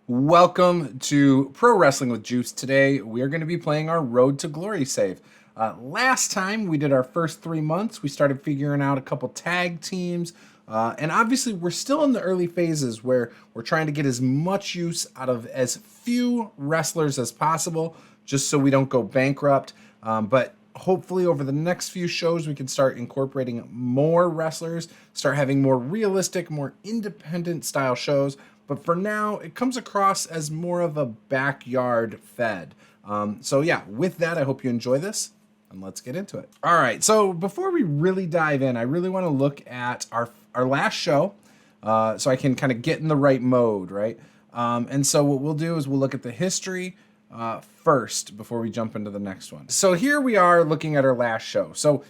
Welcome to Pro Wrestling with Juice. Today we are going to be playing our Road to Glory save. Last time we did our first 3 months, we started figuring out a couple tag teams. And obviously we're still in the early phases where we're trying to get as much use out of as few wrestlers as possible, just so we don't go bankrupt. But hopefully over the next few shows we can start incorporating more wrestlers, start having more realistic, more independent style shows. But for now, it comes across as more of a backyard fed. So yeah, with that, I hope you enjoy this, and let's get into it. All right, so before we really dive in, I really want to look at our last show, so I can kind of get in the right mode, right? And so what we'll do is we'll look at the history first before we jump into the next one. So here we are looking at our last show. So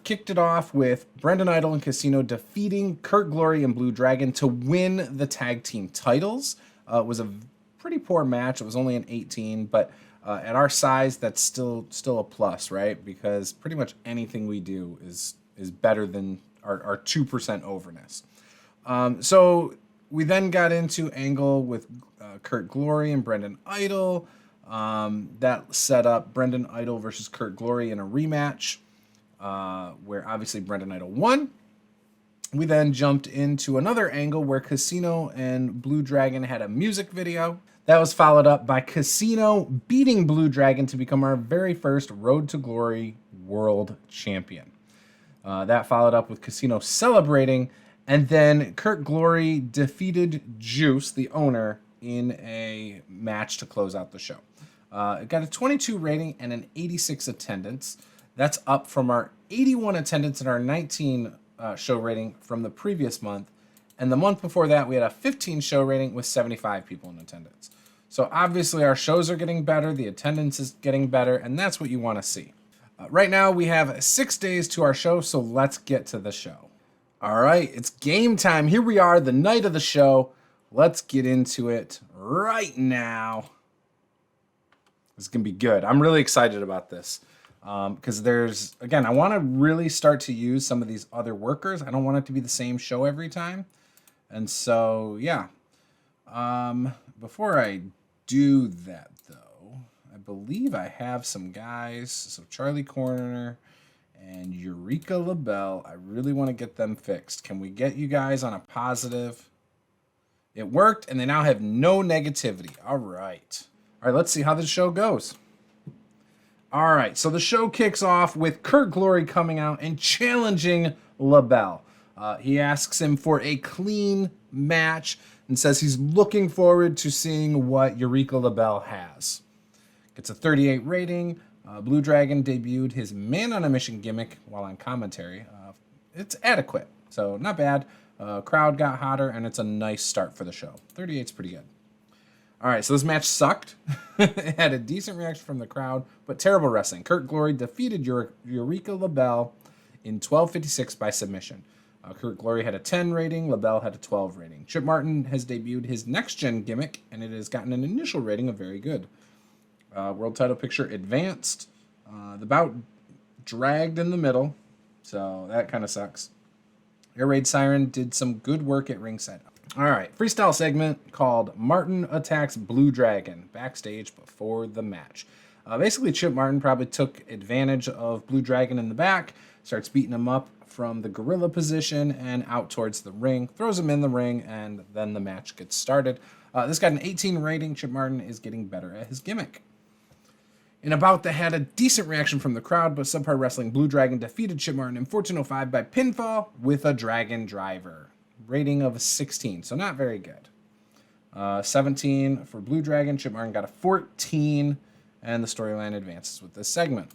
kicked it off with Brendan Idol and Casino defeating Kurt Glory and Blue Dragon to win the tag team titles. It was a pretty poor match. It was only an 18, but at our size, that's still a plus, right? Because pretty much anything we do is better than our 2% overness. So we then got into Angle with Kurt Glory and Brendan Idol. That set up Brendan Idol versus Kurt Glory in a rematch, where obviously Brendan Idol won. We then jumped into another angle where Casino and Blue Dragon had a music video. That was followed up by Casino beating Blue Dragon to become our very first Road to Glory World Champion. That followed up with Casino celebrating, and then Kurt Glory defeated Juice, the owner, in a match to close out the show. It got a 22 rating and an 86 attendance. That's up from our 81 attendance and our 19 show rating from the previous month. And the month before that, we had a 15 show rating with 75 people in attendance. So obviously our shows are getting better, the attendance is getting better, and that's what you want to see. Right now we have 6 days to our show, so let's get to the show. All right, it's game time. Here we are, the night of the show. Let's get into it right now. This is going to be good. I'm really excited about this. Because I want to really start to use some of these other workers. I don't want it to be the same show every time. And so, yeah. Before I do that, though, I believe I have some guys. So Charlie Corner and Eureka LaBelle. I really want to get them fixed. Can we get you guys on a positive? It worked, and they now have no negativity. All right. All right, let's see how the show goes. All right, so the show kicks off with Kurt Glory coming out and challenging LaBelle. He asks him for a clean match and says he's looking forward to seeing what Eureka LaBelle has. Gets a 38 rating. Blue Dragon debuted his Man on a Mission gimmick while on commentary. It's adequate, so not bad. Crowd got hotter, and it's a nice start for the show. 38's pretty good. All right, so this match sucked. It had a decent reaction from the crowd, but terrible wrestling. Kurt Glory defeated Eureka LaBelle in 12:56 by submission. Kurt Glory had a 10 rating. LaBelle had a 12 rating. Chip Martin has debuted his next-gen gimmick, and it has gotten an initial rating of very good. World title picture advanced. The bout dragged in the middle, so that kind of sucks. Air Raid Siren did some good work at ringside. All right, freestyle segment called Martin Attacks Blue Dragon backstage before the match. Basically, Chip Martin probably took advantage of Blue Dragon in the back, starts beating him up from the gorilla position and out towards the ring, throws him in the ring, and then the match gets started. This got an 18 rating. Chip Martin is getting better at his gimmick. In a bout that had a decent reaction from the crowd, but Subpar Wrestling Blue Dragon defeated Chip Martin in 14:05 by pinfall with a Dragon Driver. Rating of 16, so not very good. 17 for Blue Dragon. Chip Martin got a 14, and the storyline advances with this segment.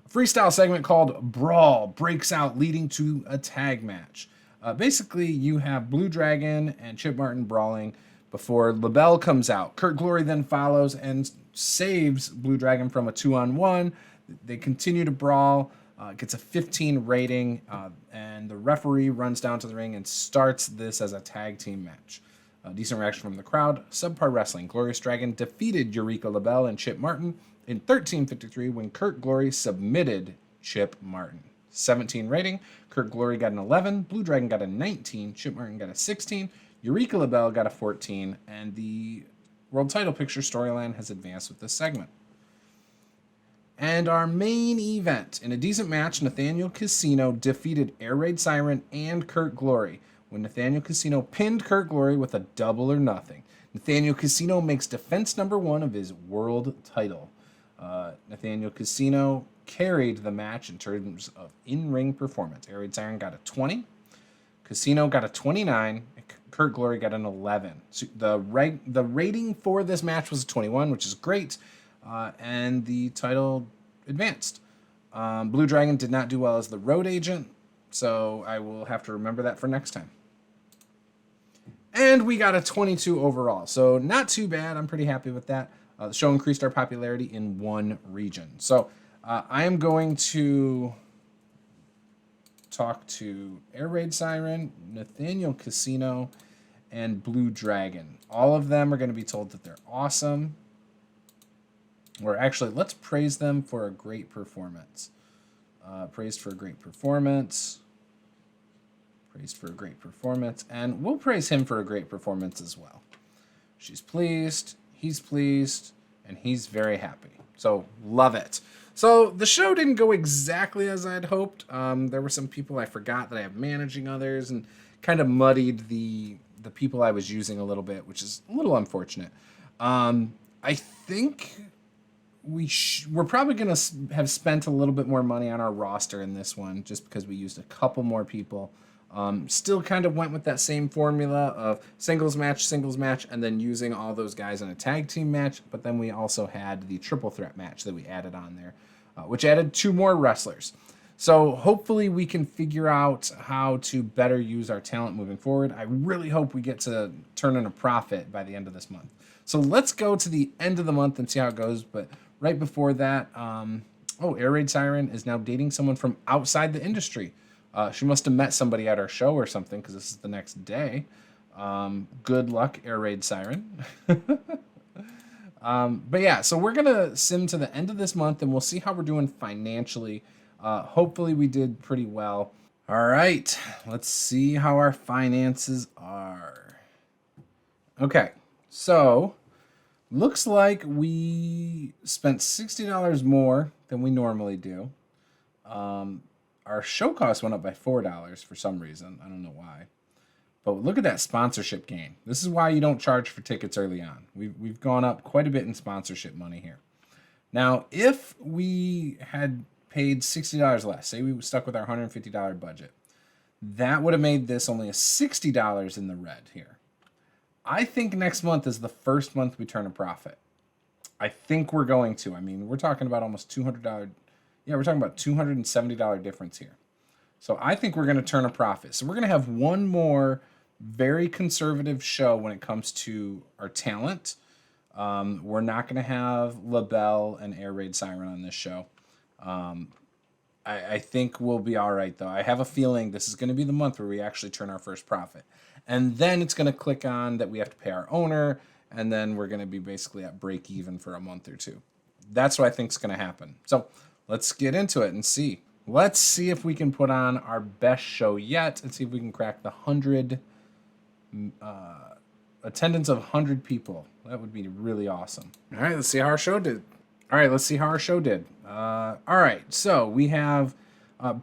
A freestyle segment called Brawl breaks out, leading to a tag match. Basically, you have Blue Dragon and Chip Martin brawling before LaBelle comes out. Kurt Glory then follows and saves Blue Dragon from a 2-on-1. They continue to brawl. Gets a 15 rating, and the referee runs down to the ring and starts this as a tag team match. Decent reaction from the crowd. Subpar Wrestling Glorious Dragon defeated Eureka LaBelle and Chip Martin in 13:53 when Kurt Glory submitted Chip Martin. 17 rating. Kurt Glory got an 11. Blue Dragon got a 19. Chip Martin got a 16. Eureka LaBelle got a 14, and the world title picture storyline has advanced with this segment. And our main event, in a decent match, Nathaniel Casino defeated Air Raid Siren and Kurt Glory when Nathaniel Casino pinned Kurt Glory with a double or nothing. Nathaniel Casino makes defense number 1 of his world title. Nathaniel Casino carried the match in terms of in-ring performance. Air Raid Siren got a 20. Casino got a 29. Kurt Glory got an 11. So the rating for this match was a 21, which is great. And the title advanced. Blue Dragon did not do well as the road agent, so I will have to remember that for next time. And we got a 22 overall, so not too bad. I'm pretty happy with that. The show increased our popularity in one region. So I am going to talk to Air Raid Siren, Nathaniel Casino, and Blue Dragon. All of them are going to be told that they're awesome. Or actually, let's praise them for a great performance. Praised for a great performance. Praised for a great performance. And we'll praise him for a great performance as well. She's pleased, he's pleased, and he's very happy. So, love it. So, the show didn't go exactly as I'd hoped. There were some people I forgot that I have managing others and kind of muddied the people I was using a little bit, which is a little unfortunate. I think we're probably going to have spent a little bit more money on our roster in this one just because we used a couple more people. Still kind of went with that same formula of singles match, and then using all those guys in a tag team match. But then we also had the triple threat match that we added on there, which added 2 more wrestlers. So hopefully we can figure out how to better use our talent moving forward. I really hope we get to turn in a profit by the end of this month. So let's go to the end of the month and see how it goes. But right before that, Air Raid Siren is now dating someone from outside the industry. She must have met somebody at our show or something because this is the next day. Good luck, Air Raid Siren. But yeah, so we're going to sim to the end of this month and we'll see how we're doing financially. Hopefully we did pretty well. All right, let's see how our finances are. Okay, so looks like we spent $60 more than we normally do. Our show cost went up by $4 for some reason. I don't know why. But look at that sponsorship gain. This is why you don't charge for tickets early on. We've gone up quite a bit in sponsorship money here. Now, if we had paid $60 less, say we stuck with our $150 budget, that would have made this only a $60 in the red here. I think next month is the first month we turn a profit. I think we're going to. I mean, we're talking about almost $200. Yeah, we're talking about $270 difference here. So I think we're going to turn a profit. So we're going to have one more very conservative show when it comes to our talent. We're not going to have LaBelle and Air Raid Siren on this show. I think we'll be all right, though. I have a feeling this is going to be the month where we actually turn our first profit. And then it's going to click on that we have to pay our owner, and then we're going to be basically at break even for a month or two. That's what I think is going to happen. So let's get into it and see. Let's see if we can put on our best show yet and see if we can crack the 100 attendance of 100 people. That would be really awesome. All right, let's see how our show did. All right, so we have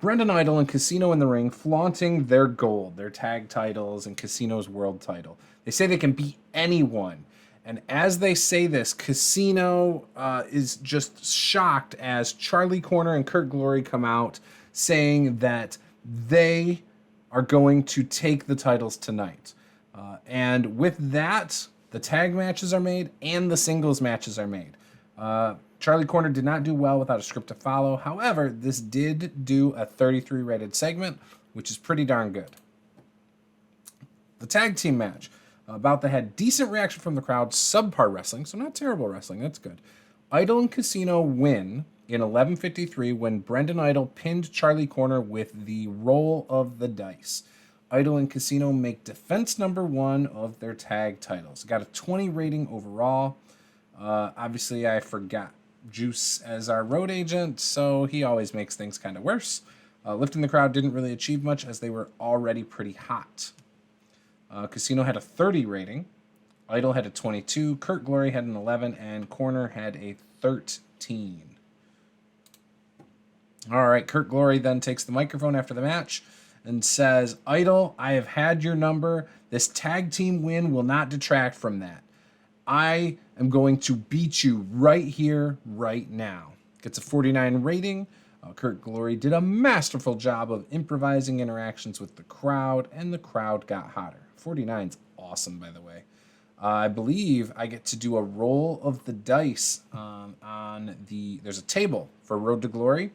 Brendan Idol and Casino in the ring flaunting their gold, their tag titles, and Casino's world title. They say they can beat anyone. And as they say this, Casino is just shocked as Charlie Corner and Kurt Glory come out saying that they are going to take the titles tonight. And with that, the tag matches are made and the singles matches are made. Charlie Corner did not do well without a script to follow. However, this did do a 33 rated segment, which is pretty darn good. The tag team match. About that had decent reaction from the crowd, subpar wrestling, so not terrible wrestling, that's good. Idol and Casino win in 11:53 when Brendan Idol pinned Charlie Corner with the roll of the dice. Idol and Casino make defense number 1 of their tag titles. Got a 20 rating overall. Obviously, I forgot Juice as our road agent, so he always makes things kind of worse. Lifting the crowd didn't really achieve much as they were already pretty hot. Casino had a 30 rating. Idol had a 22. Kurt Glory had an 11. And Corner had a 13. All right, Kurt Glory then takes the microphone after the match and says, Idol, I have had your number. This tag team win will not detract from that. I am going to beat you right here, right now. Gets a 49 rating. Kurt Glory did a masterful job of improvising interactions with the crowd, and the crowd got hotter. 49's awesome, by the way. I believe I get to do a roll of the dice there's a table for Road to Glory,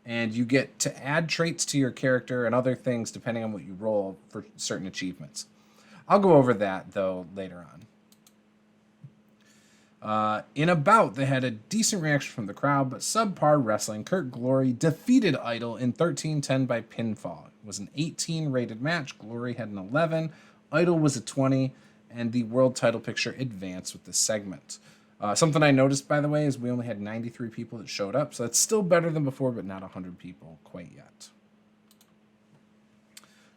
and you get to add traits to your character and other things depending on what you roll for certain achievements. I'll go over that, though, later on. In a bout, they had a decent reaction from the crowd, but subpar wrestling. Kurt Glory defeated Idol in 13-10 by pinfall. It was an 18 rated match. Glory had an 11. Idol was a 20, and the world title picture advanced with this segment. Something I noticed, by the way, is we only had 93 people that showed up, so that's still better than before, but not 100 people quite yet.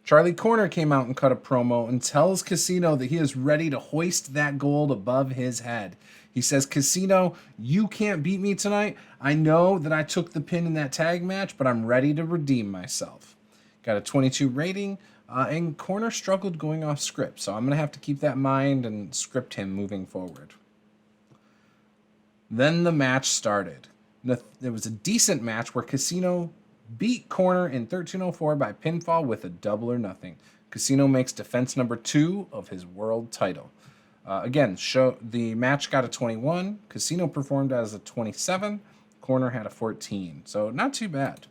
Charlie Corner came out and cut a promo and tells Casino that he is ready to hoist that gold above his head. He says, Casino, you can't beat me tonight. I know that I took the pin in that tag match, but I'm ready to redeem myself. Got a 22 rating, and Corner struggled going off script, so I'm going to have to keep that in mind and script him moving forward. Then the match started. It was a decent match where Casino beat Corner in 1304 by pinfall with a double or nothing. Casino makes defense number 2 of his world title. The match got a 21. Casino performed as a 27. Corner had a 14. So not too bad.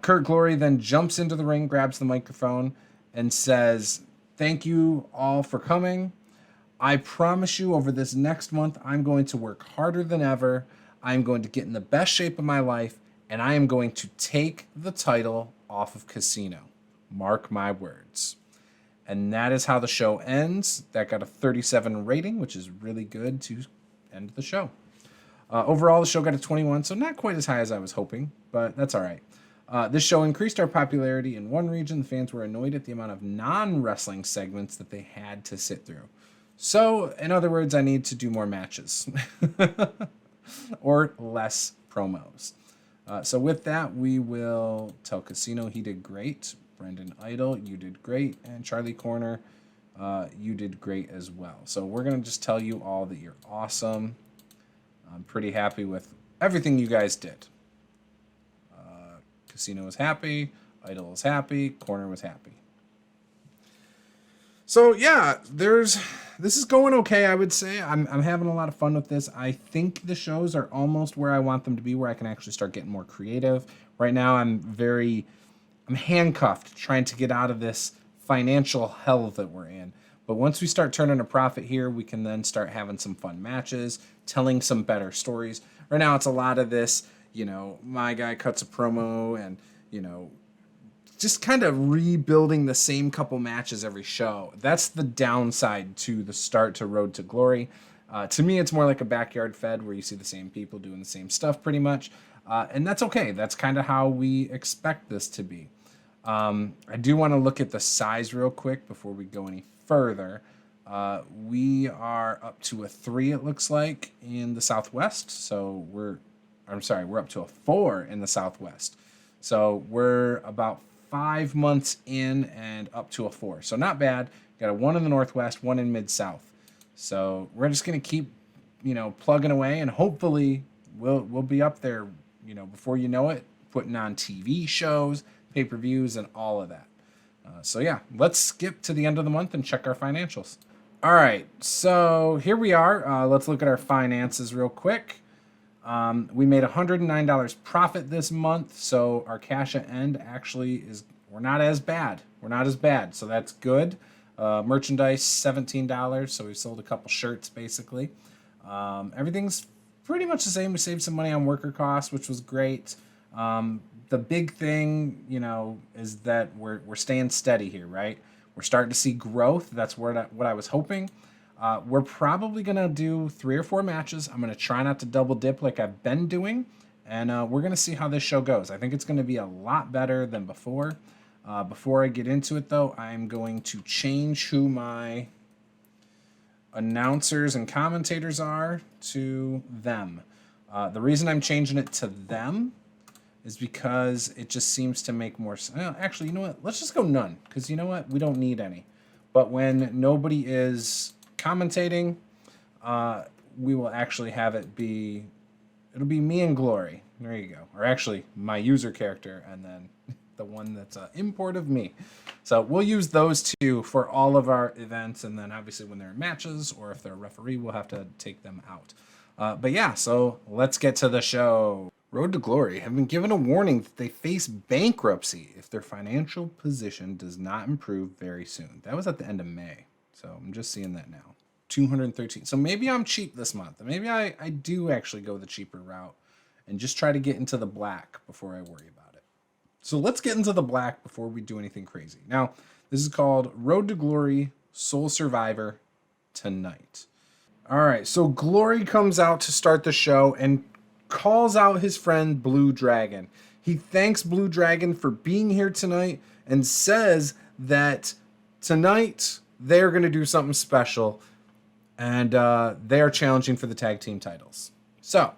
Kurt Glory then jumps into the ring, grabs the microphone, and says, thank you all for coming. I promise you over this next month, I'm going to work harder than ever. I'm going to get in the best shape of my life, and I am going to take the title off of Casino. Mark my words. And that is how the show ends. That got a 37 rating, which is really good to end the show. Overall, the show got a 21, so not quite as high as I was hoping, but that's all right. This show increased our popularity in one region. The fans were annoyed at the amount of non-wrestling segments that they had to sit through. So, in other words, I need to do more matches. Or less promos. So with that, we will tell Casino he did great. Brendan Idol, you did great. And Charlie Corner, you did great as well. So we're going to just tell you all that you're awesome. I'm pretty happy with everything you guys did. Casino was happy. Idol was happy. Corner was happy. So yeah, this is going okay, I would say. I'm having a lot of fun with this. I think the shows are almost where I want them to be, where I can actually start getting more creative. Right now, I'm handcuffed trying to get out of this financial hell that we're in. But once we start turning a profit here, we can then start having some fun matches, telling some better stories. Right now, it's a lot of this, my guy cuts a promo and, just kind of rebuilding the same couple matches every show. That's the downside to the start to Road to Glory. To me, it's more like a backyard fed where you see the same people doing the same stuff pretty much. And that's okay. That's kind of how we expect this to be. I do want to look at the size real quick before we go any further. We are up to a 3, it looks like, in the Southwest. So we're up to a 4 in the Southwest. So we're about 5 months in and up to a 4. So not bad. Got a 1 in the Northwest, 1 in Mid-South. So we're just going to keep, plugging away, and hopefully we'll be up there, before you know it, putting on TV shows, pay-per-views, and all of that. So yeah, let's skip to the end of the month and check our financials. All right, so here we are. Let's look at our finances real quick. We made $109 profit this month, so our cash at end actually we're not as bad. So that's good. Merchandise, $17, so we sold a couple shirts basically. Everything's pretty much the same. We saved some money on worker costs, which was great. The big thing, is that we're staying steady here, right? We're starting to see growth. That's what I was hoping. We're probably going to do 3 or 4 matches. I'm going to try not to double dip like I've been doing. And we're going to see how this show goes. I think it's going to be a lot better than before. Before I get into it, though, I'm going to change who my announcers and commentators are to them. The reason I'm changing it to them is because it just seems to make more sense. Actually, you know what? Let's just go none, because you know what? We don't need any. But when nobody is commentating, we will actually have it be, it'll be me and Glory. There you go. Or actually, my user character, and then the one that's an import of me. So we'll use those two for all of our events, and then obviously when they're in matches, or if they're a referee, we'll have to take them out. But yeah, so let's get to the show. Road to Glory have been given a warning that they face bankruptcy if their financial position does not improve very soon. That was at the end of May, so I'm just seeing that now. 213. So maybe I'm cheap this month. Maybe I do actually go the cheaper route and just try to get into the black before I worry about it. So let's get into the black before we do anything crazy. Now, this is called Road to Glory Soul Survivor tonight. All right, so Glory comes out to start the show and calls out his friend Blue Dragon. He thanks Blue Dragon for being here tonight and says that tonight they're going to do something special, and they are challenging for the tag team titles. So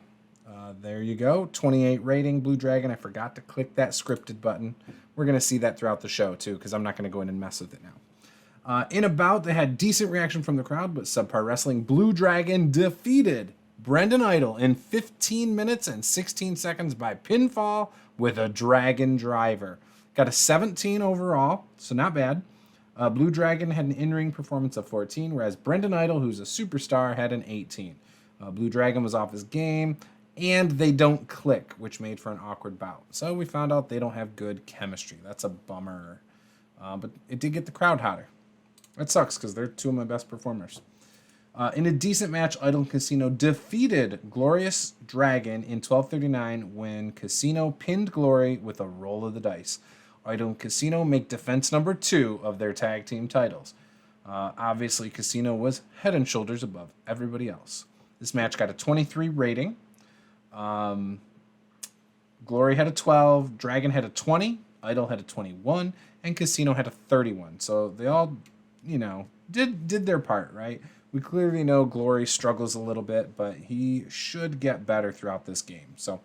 there you go, 28 rating, Blue Dragon. I forgot to click that scripted button. We're going to see that throughout the show too, because I'm not going to go in and mess with it now. In a bout, they had decent reaction from the crowd, but subpar wrestling. Blue Dragon defeated Brendan Idol in 15 minutes and 16 seconds by pinfall with a Dragon Driver. Got a 17 overall, so not bad. Blue Dragon had an in-ring performance of 14, whereas Brendan Idol, who's a superstar, had an 18. Blue Dragon was off his game, and they don't click, which made for an awkward bout. So we found out they don't have good chemistry. That's a bummer. But it did get the crowd hotter. That sucks, because they're two of my best performers. In a decent match, Idol and Casino defeated Glorious Dragon in 12:39 when Casino pinned Glory with a roll of the dice. Idol and Casino make defense number 2 of their tag team titles. Obviously, Casino was head and shoulders above everybody else. This match got a 23 rating. Glory had a 12, Dragon had a 20, Idol had a 21, and Casino had a 31. So they all, did their part, right? We clearly know Glory struggles a little bit, but he should get better throughout this game. So,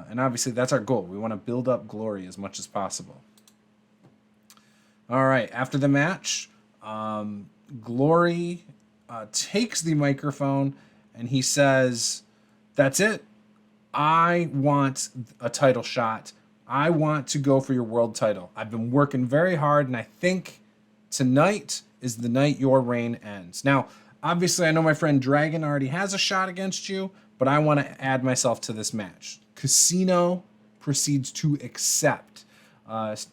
and obviously that's our goal. We want to build up Glory as much as possible. All right, after the match, Glory takes the microphone and he says, "That's it. I want a title shot. I want to go for your world title. I've been working very hard, and I think tonight is the night your reign ends." Now, obviously, I know my friend Dragon already has a shot against you, but I want to add myself to this match. Casino proceeds to accept,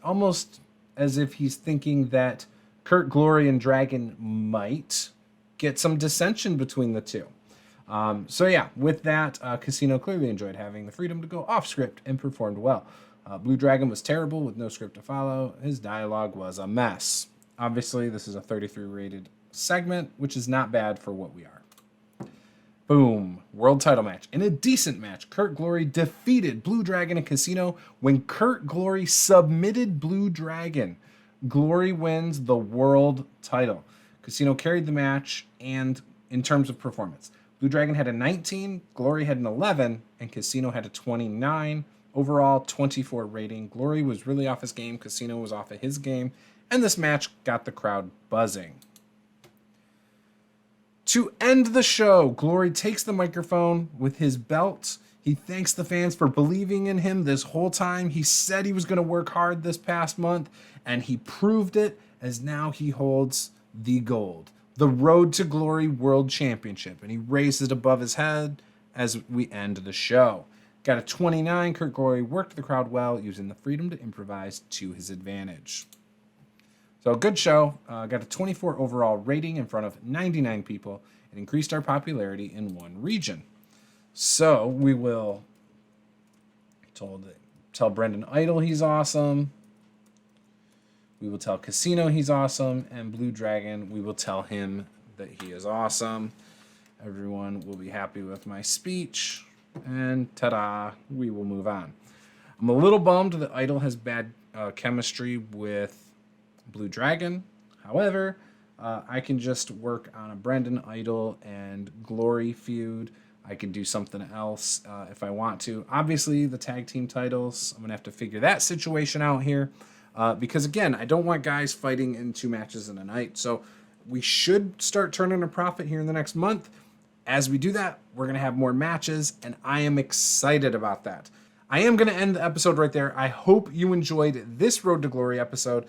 almost as if he's thinking that Kurt, Glory, and Dragon might get some dissension between the two. So yeah, with that, Casino clearly enjoyed having the freedom to go off script and performed well. Blue Dragon was terrible with no script to follow. His dialogue was a mess. Obviously, this is a 33 rated segment, which is not bad for what we are. Boom. World title match. In a decent match, Kurt Glory defeated Blue Dragon and Casino when Kurt Glory submitted Blue Dragon. Glory wins the world title. Casino carried the match, and in terms of performance, Blue Dragon had a 19, Glory had an 11, and Casino had a 29. Overall, 24 rating. Glory was really off his game. Casino was off of his game. And this match got the crowd buzzing. To end the show, Glory takes the microphone with his belt. He thanks the fans for believing in him this whole time. He said he was going to work hard this past month, and he proved it, as now he holds the gold, the Road to Glory World Championship, and he raised it above his head as we end the show. Got a 29. Kurt Glory worked the crowd well, using the freedom to improvise to his advantage. So, good show. Got a 24 overall rating in front of 99 people. It increased our popularity in one region. So, we will tell Brendan Idol he's awesome. We will tell Casino he's awesome. And Blue Dragon, we will tell him that he is awesome. Everyone will be happy with my speech. And ta-da, we will move on. I'm a little bummed that Idol has bad chemistry with Blue Dragon. However, I can just work on a Brendan Idol and Glory feud. I can do something else if I want to. Obviously, the tag team titles, I'm going to have to figure that situation out here. Because, again, I don't want guys fighting in 2 matches in a night. So we should start turning a profit here in the next month. As we do that, we're going to have more matches, and I am excited about that. I am going to end the episode right there. I hope you enjoyed this Road to Glory episode.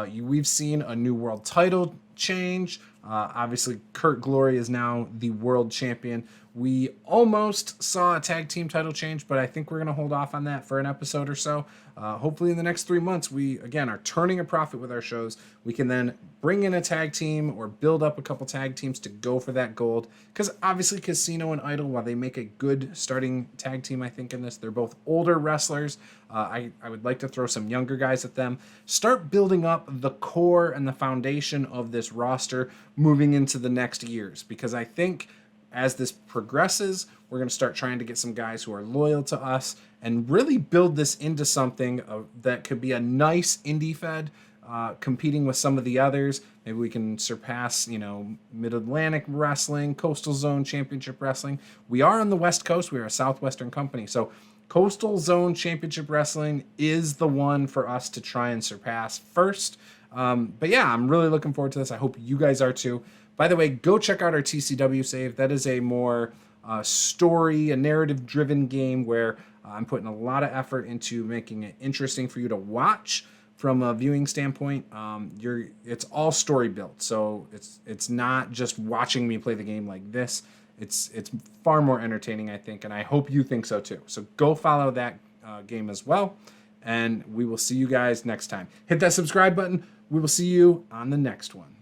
We've seen a new world title change. Obviously, Kurt Glory is now the world champion. We almost saw a tag team title change, but I think we're going to hold off on that for an episode or so. Hopefully in the next 3 months, we, again, are turning a profit with our shows. We can then bring in a tag team or build up a couple tag teams to go for that gold. Because obviously Casino and Idol, while they make a good starting tag team, I think, in this, they're both older wrestlers. I would like to throw some younger guys at them. Start building up the core and the foundation of this roster moving into the next years. Because I think as this progresses, we're going to start trying to get some guys who are loyal to us and really build this into something that could be a nice indie fed, competing with some of the others. Maybe we can surpass, Mid-Atlantic Wrestling, Coastal Zone Championship Wrestling. We are on the West Coast. We are a Southwestern company. So Coastal Zone Championship Wrestling is the one for us to try and surpass first. But yeah, I'm really looking forward to this. I hope you guys are too. By the way, go check out our TCW save. That is a more story, a narrative-driven game where I'm putting a lot of effort into making it interesting for you to watch from a viewing standpoint. It's all story built, so it's not just watching me play the game like this. It's far more entertaining, I think, and I hope you think so too. So go follow that game as well, and we will see you guys next time. Hit that subscribe button. We will see you on the next one.